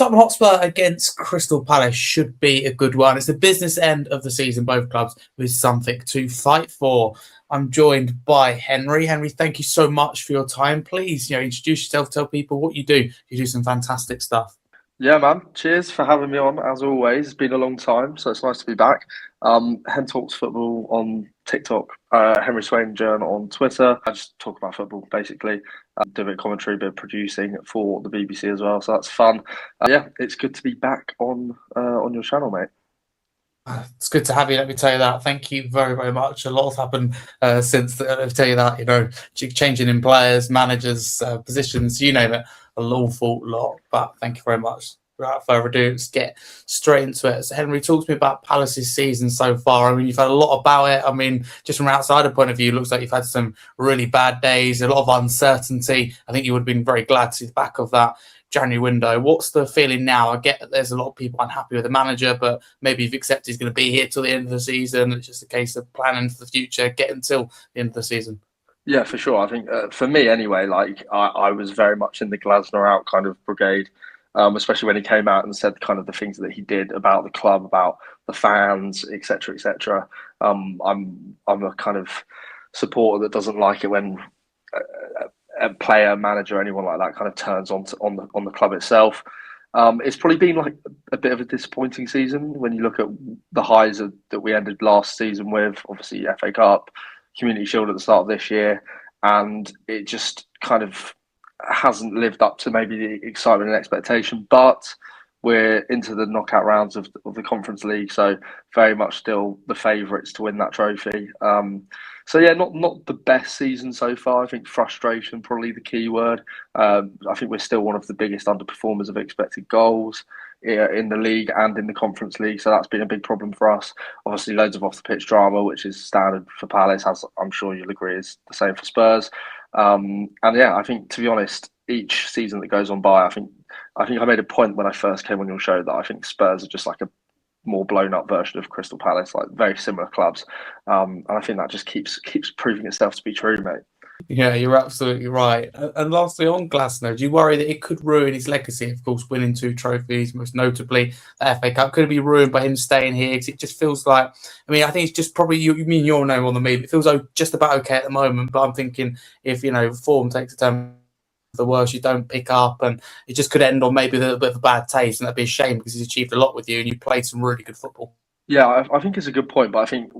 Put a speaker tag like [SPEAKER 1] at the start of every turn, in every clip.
[SPEAKER 1] Tottenham Hotspur against Crystal Palace should be a good one. It's the business end of the season, both clubs with something to fight for. I'm joined by Henry. Henry, thank you so much for your time. Please, introduce yourself, tell people what you do. You do some fantastic stuff.
[SPEAKER 2] Yeah, man. Cheers for having me on. As always, it's been a long time, so it's nice to be back. Hen Talks Football on TikTok, Henry Swain Journal on Twitter. I just talk about football basically. Do a bit of commentary, a bit of producing for the BBC as well, so that's fun. Yeah, it's good to be back on your channel, mate.
[SPEAKER 1] It's good to have you. Let me tell you that. Thank you very, very much. A lot has happened since. Let me tell you that. Changing in players, managers, positions, you name it, an awful lot. But thank you very much. Without further ado, let's get straight into it. So, Henry, talk to me about Palace's season so far. I mean, you've had a lot about it. I mean, just from an outsider point of view, it looks like you've had some really bad days, a lot of uncertainty. I think you would have been very glad to see the back of that January window. What's the feeling now? I get that there's a lot of people unhappy with the manager, but maybe you've accepted he's going to be here till the end of the season. It's just a case of planning for the future, getting till the end of the season.
[SPEAKER 2] Yeah, for sure. I think for me anyway, like I was very much in the Glasner out kind of brigade, especially when he came out and said kind of the things that he did about the club, about the fans, etc., etc. I'm a kind of supporter that doesn't like it when a player, manager, anyone like that kind of turns on the club itself. It's probably been like a bit of a disappointing season when you look at the highs that we ended last season with, obviously FA Cup, Community Shield at the start of this year, and it just kind of hasn't lived up to maybe the excitement and expectation. But we're into the knockout rounds of the Conference League, so very much still the favourites to win that trophy. So yeah, not the best season so far. I think frustration probably the key word. I think we're still one of the biggest underperformers of expected goals in the league and in the Conference League, so that's been a big problem for us. Obviously, loads of off the pitch drama, which is standard for Palace, as I'm sure you'll agree is the same for Spurs. And yeah, I think to be honest, each season that goes on by, I think I made a point when I first came on your show that I think Spurs are just like a more blown up version of Crystal Palace, like very similar clubs. And I think that just keeps proving itself to be true, mate.
[SPEAKER 1] Yeah, you're absolutely right. And lastly, on Glasner, do you worry that it could ruin his legacy? Of course, winning 2 trophies, most notably the FA Cup, could it be ruined by him staying here? Because it just feels like, I mean, I think it's just probably you mean you'll know more than me. But it feels just about okay at the moment. But I'm thinking if form takes a turn for the worse, you don't pick up, and it just could end on maybe a little bit of a bad taste, and that'd be a shame because he's achieved a lot with you and you played some really good football.
[SPEAKER 2] Yeah, I think it's a good point, but I think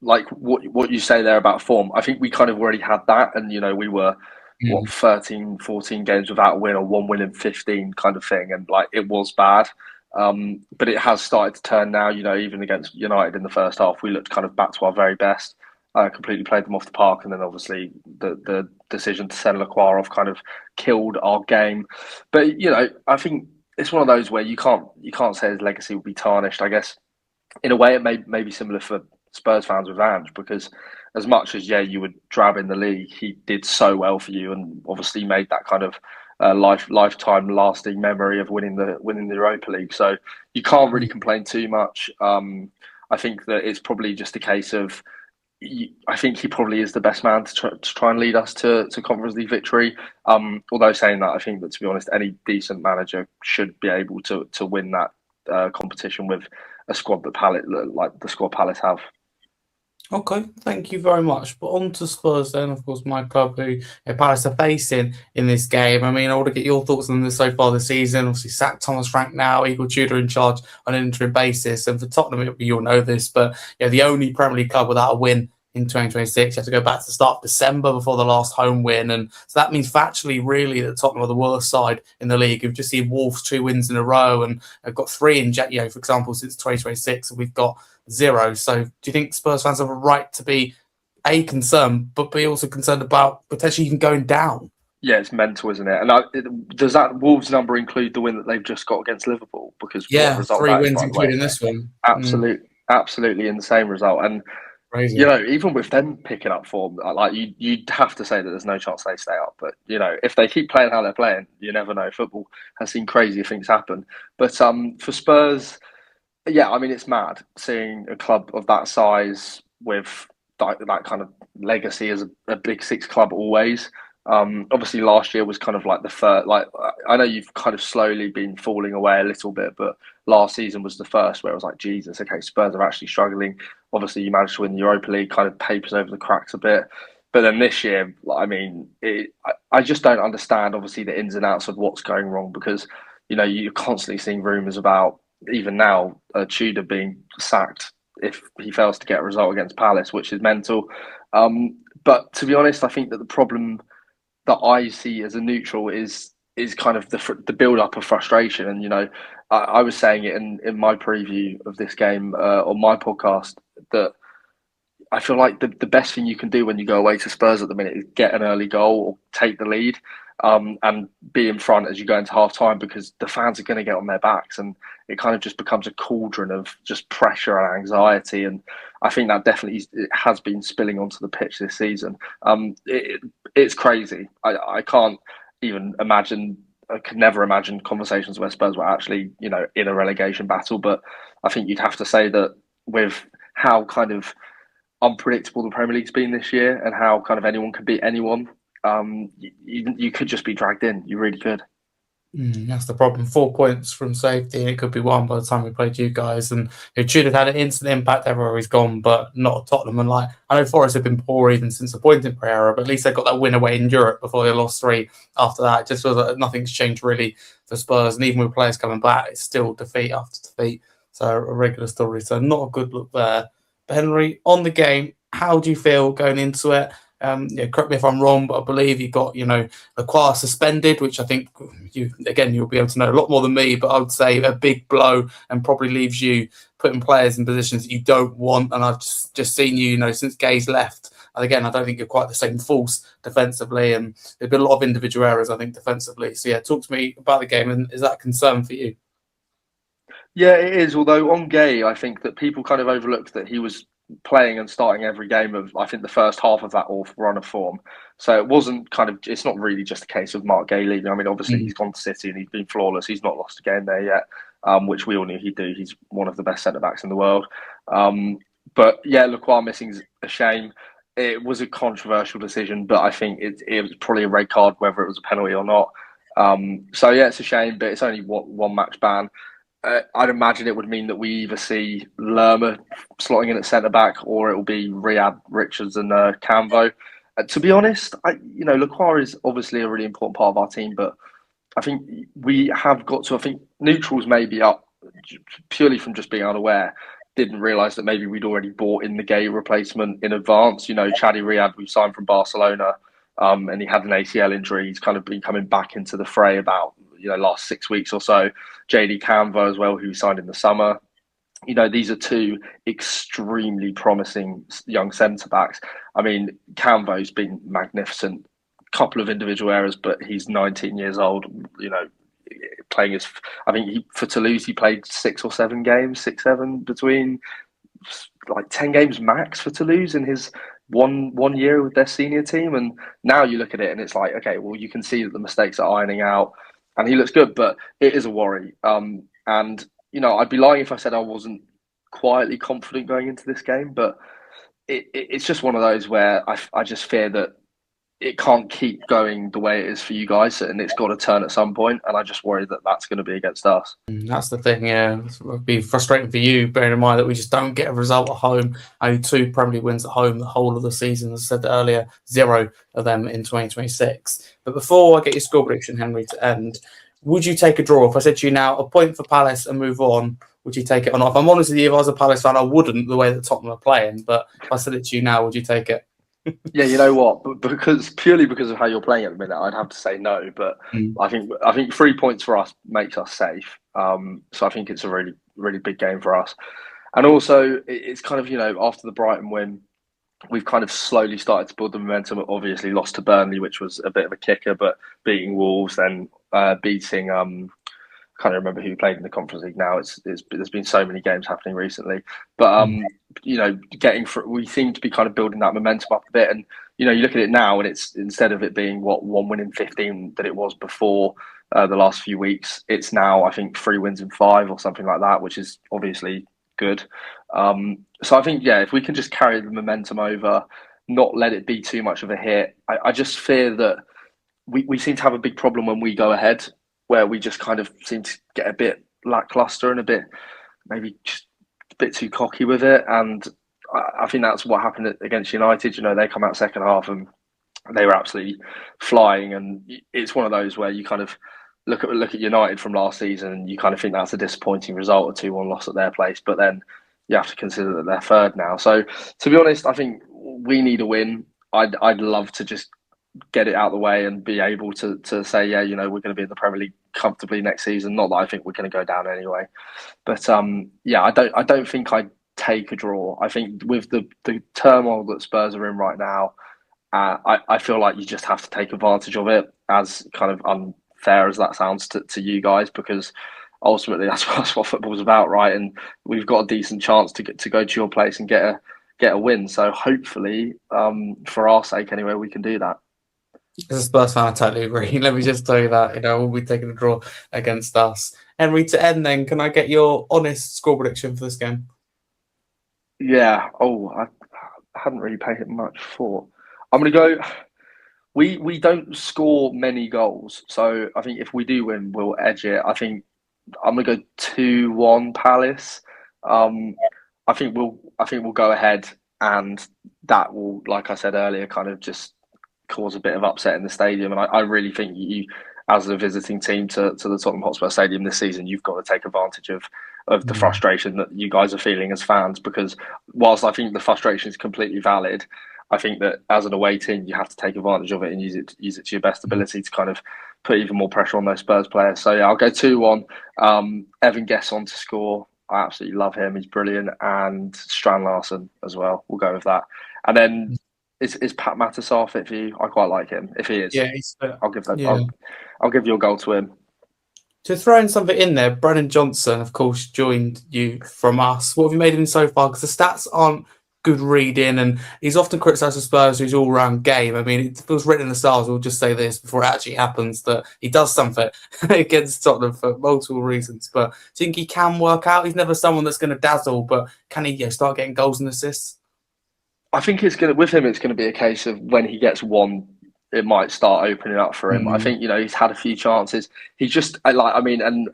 [SPEAKER 2] like what you say there about form, I think we kind of already had that, and we were what 13, 14 games without a win or 1 win in 15 kind of thing, and like it was bad. But it has started to turn now. Even against United in the first half, we looked kind of back to our very best. Completely played them off the park, and then obviously the decision to send Lacroix off kind of killed our game. But I think it's one of those where you can't say his legacy will be tarnished. I guess in a way it may be similar for Spurs fans with Ange, because as much as you would drab in the league, he did so well for you, and obviously made that kind of lifetime lasting memory of winning the Europa League. So you can't really complain too much. I think that it's probably just a case of I think he probably is the best man to try and lead us to Conference League victory. Although saying that, I think that to be honest, any decent manager should be able to win that competition with a squad that like the squad Palace have.
[SPEAKER 1] Okay, thank you very much. But on to Spurs then, of course, my club who Palace are facing in this game. I mean, I want to get your thoughts on this so far this season. Obviously, sacked Thomas Frank now, Igor Tudor in charge on an interim basis. And for Tottenham, you'll know this, but the only Premier League club without a win in 2026. You have to go back to the start of December before the last home win. And so that means factually, really, that Tottenham are the worst side in the league. We've just seen Wolves 2 wins in a row and have got 3 in, for example, since 2026. And we've got 0. So do you think Spurs fans have a right to be concerned, but be also concerned about potentially even going down?
[SPEAKER 2] Yeah, it's mental, isn't it? And does that Wolves number include the win that they've just got against Liverpool? Because what a result
[SPEAKER 1] 3
[SPEAKER 2] that is,
[SPEAKER 1] wins
[SPEAKER 2] by the way.
[SPEAKER 1] including this one.
[SPEAKER 2] Absolutely insane result. And
[SPEAKER 1] Crazy.
[SPEAKER 2] even with them picking up form, like you'd have to say that there's no chance they stay up. But if they keep playing how they're playing, you never know. Football has seen crazier things happen. But for Spurs, yeah, I mean it's mad seeing a club of that size with that kind of legacy as a Big Six club always. Obviously, last year was kind of like the first. Like I know you've kind of slowly been falling away a little bit, but last season was the first where it was like, Jesus, okay, Spurs are actually struggling. Obviously, you managed to win the Europa League, kind of papers over the cracks a bit. But then this year, I mean, I just don't understand, obviously, the ins and outs of what's going wrong because, you're constantly seeing rumours about, even now, Tudor being sacked if he fails to get a result against Palace, which is mental. But to be honest, I think that the problem that I see as a neutral is kind of the build up of frustration. And I was saying it in my preview of this game on my podcast that I feel like the best thing you can do when you go away to Spurs at the minute is get an early goal or take the lead, and be in front as you go into half time because the fans are going to get on their backs and it kind of just becomes a cauldron of just pressure and anxiety. And I think that definitely it has been spilling onto the pitch this season. It's crazy. I can't even imagine. I could never imagine conversations where Spurs were actually, in a relegation battle. But I think you'd have to say that with how kind of unpredictable the Premier League's been this year and how kind of anyone can beat anyone, you could just be dragged in. You really could.
[SPEAKER 1] That's the problem. 4 points from safety, and it could be one by the time we played you guys. And it should have had an instant impact everywhere he's gone, but not at Tottenham. And like I know Forest have been poor even since the point in Pereira, but at least they got that win away in Europe before they lost 3 after that. It just feels like nothing's changed really for Spurs. And even with players coming back, it's still defeat after defeat. So a regular story. So not a good look there. But Henry, on the game, how do you feel going into it? Correct me if I'm wrong, but I believe you got, Acquire suspended, which I think you'll be able to know a lot more than me, but I would say a big blow and probably leaves you putting players in positions that you don't want. And I've just seen you, since Gay's left. And again, I don't think you're quite the same force defensively, and there's been a lot of individual errors, I think, defensively. So yeah, talk to me about the game, and is that a concern for you?
[SPEAKER 2] Yeah, it is. Although on Gay, I think that people kind of overlooked that he was playing and starting every game of, I think, the first half of that awful run of form. So it wasn't it's not really just a case of Mark Gay leaving. I mean, obviously he's gone to City and he's been flawless. He's not lost a game there yet, which we all knew he'd do. He's one of the best centre backs in the world. But yeah, Lacroix missing is a shame. It was a controversial decision, but I think it was probably a red card, whether it was a penalty or not. So yeah, it's a shame, but it's only one match ban. I'd imagine it would mean that we either see Lerma slotting in at centre back, or it will be Riyad, Richards, and Canvo. To be honest, Lacroix is obviously a really important part of our team, but I think we have got to. I think neutrals may be up purely from just being unaware. Didn't realise that maybe we'd already bought in the Gay replacement in advance. Chadi Riyad, we signed from Barcelona, and he had an ACL injury. He's kind of been coming back into the fray about last 6 weeks or so. JD Canvo as well, who signed in the summer. These are 2 extremely promising young centre backs. I mean, Canvo's been magnificent. Couple of individual errors, but he's 19 years old. Playing his, I think for Toulouse he played 6 or 7 games, 6, 7 between like 10 games max for Toulouse in his one year with their senior team. And now you look at it and it's like, okay, well, you can see that the mistakes are ironing out and he looks good, but it is a worry. And I'd be lying if I said I wasn't quietly confident going into this game, but it's just one of those where I just fear that it can't keep going the way it is for you guys, and it's got to turn at some point. And I just worry that that's going to be against us.
[SPEAKER 1] That's the thing, yeah. It would be frustrating for you, bearing in mind that we just don't get a result at home. Only 2 Premier League wins at home the whole of the season. As I said earlier, 0 of them in 2026. But before I get your score prediction, Henry, to end, would you take a draw? If I said to you now, a point for Palace and move on, would you take it or not? If I'm honest with you, if I was a Palace fan, I wouldn't, the way that Tottenham are playing. But if I said it to you now, would you take it?
[SPEAKER 2] Yeah, you know what? Purely because of how you're playing at the minute, I'd have to say no. But I think 3 points for us makes us safe. So I think it's a really really big game for us. And also, it's kind of after the Brighton win, we've kind of slowly started to build the momentum. Obviously, lost to Burnley, which was a bit of a kicker, but beating Wolves, then beating can't remember who played in the Conference League now. There's been so many games happening recently, but we seem to be kind of building that momentum up a bit. And you look at it now, and it's instead of it being 1 win in 15 that it was before the last few weeks, it's now I think 3 wins in 5 or something like that, which is obviously good. So I think if we can just carry the momentum over, not let it be too much of a hit. I just fear that we seem to have a big problem when we go ahead, where we just kind of seem to get a bit lackluster and a bit maybe just a bit too cocky with it. And I think that's what happened against United. You know, they come out second half and they were absolutely flying. And it's one of those where you kind of look at United from last season and you kind of think that's a disappointing result, a 2-1 loss at their place. But then you have to consider that they're third now. So to be honest, I think we need a win. I'd love to just get it out of the way and be able to say, yeah, you know, we're going to be in the Premier League comfortably next season. Not that I think we're going to go down anyway, but yeah, I don't think I'd take a draw. I think with the turmoil that Spurs are in right now, I feel like you just have to take advantage of it, as kind of unfair as that sounds to you guys, because ultimately that's what football's about, right? And we've got a decent chance to go to your place and get a win. So hopefully, for our sake anyway, we can do that.
[SPEAKER 1] As a Spurs fan, I totally agree. Let me just tell you that, we'll be taking a draw against us. Henry, to end then, can I get your honest score prediction for this game?
[SPEAKER 2] Yeah. Oh, I hadn't really paid it much thought. I'm going to go. We don't score many goals, so I think if we do win, we'll edge it. I think I'm going to go 2-1 Palace. I think we'll go ahead, and that will, like I said earlier, kind of just cause a bit of upset in the stadium. And I really think you, as a visiting team to the Tottenham Hotspur Stadium this season, you've got to take advantage of the frustration that you guys are feeling as fans. Because whilst I think the frustration is completely valid, I think that as an away team, you have to take advantage of it and use it to your best ability to kind of put even more pressure on those Spurs players. So yeah, I'll go 2-1. Evan Gesson to score. I absolutely love him. He's brilliant. And Strand Larsen as well. We'll go with that. And then is Pat Matissar fit for you? I quite like him. If he is,
[SPEAKER 1] yeah,
[SPEAKER 2] I'll give that.
[SPEAKER 1] Yeah.
[SPEAKER 2] I'll give you a goal to him.
[SPEAKER 1] To throw in something in there, Brennan Johnson, of course, joined you from us. What have you made of him so far? Because the stats aren't good reading, and he's often criticised for Spurs, who's all-round game. I mean, it feels written in the stars. We'll just say this before it actually happens, that he does something against Tottenham for multiple reasons. But do you think he can work out? He's never someone that's going to dazzle, but can he start getting goals and assists?
[SPEAKER 2] I think with him, it's going to be a case of when he gets one, it might start opening up for him.
[SPEAKER 1] Mm-hmm.
[SPEAKER 2] I think, he's had a few chances. He just, and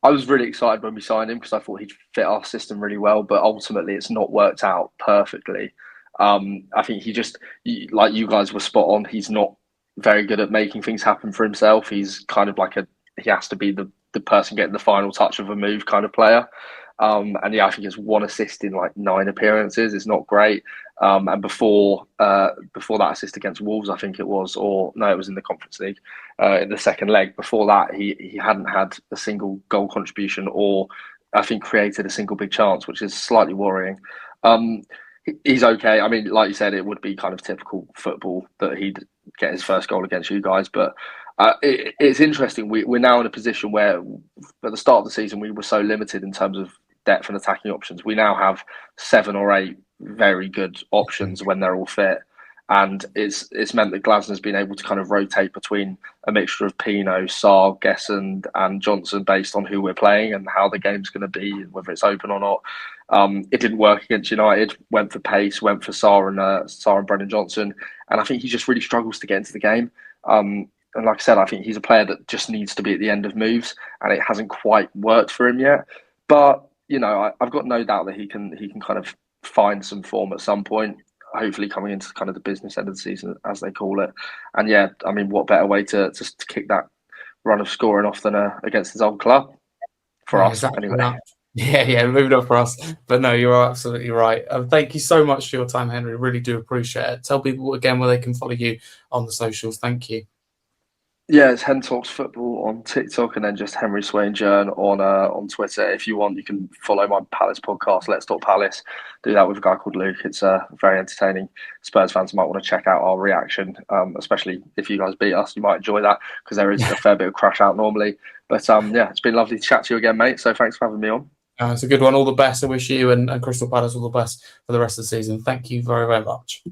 [SPEAKER 2] I was really excited when we signed him because I thought he'd fit our system really well, but ultimately it's not worked out perfectly. I think he just, like you guys were spot on, he's not very good at making things happen for himself. He's kind of like he has to be the person getting the final touch of a move kind of player. And yeah, I think it's 1 assist in like 9 appearances. It's not great. And before that assist against Wolves, I think it was, or no, it was in the Conference League, in the second leg. Before that, he hadn't had a single goal contribution, or I think created a single big chance, which is slightly worrying. He's okay. I mean, like you said, it would be kind of typical football that he'd get his first goal against you guys, but it's interesting. We're now in a position where at the start of the season we were so limited in terms of depth and attacking options. We now have 7 or 8 very good options when they're all fit, and it's meant that Glasner's been able to kind of rotate between a mixture of Pino, Sarr, Gesson, and Johnson based on who we're playing and how the game's going to be, whether it's open or not. It didn't work against United. Went for pace, went for Sarr and Brennan Johnson, and I think he just really struggles to get into the game. And like I said, I think he's a player that just needs to be at the end of moves, and it hasn't quite worked for him yet. But I've got no doubt that he can kind of find some form at some point. Hopefully, coming into kind of the business end of the season, as they call it. And yeah, I mean, what better way to kick that run of scoring off than against his old club for us, exactly anyway.
[SPEAKER 1] That. Yeah, moved up for us. But no, you're absolutely right. Thank you so much for your time, Henry. Really do appreciate it. Tell people again where they can follow you on the socials. Thank you.
[SPEAKER 2] Yeah, it's Hen Talks Football on TikTok, and then just Henry Swain Journ on Twitter. If you want, you can follow my Palace podcast, Let's Talk Palace. Do that with a guy called Luke. It's very entertaining. Spurs fans might want to check out our reaction, especially if you guys beat us. You might enjoy that because there is a fair bit of crash out normally. But yeah, it's been lovely to chat to you again, mate. So thanks for having me on.
[SPEAKER 1] It's a good one. All the best. I wish you and Crystal Palace all the best for the rest of the season. Thank you very, very much.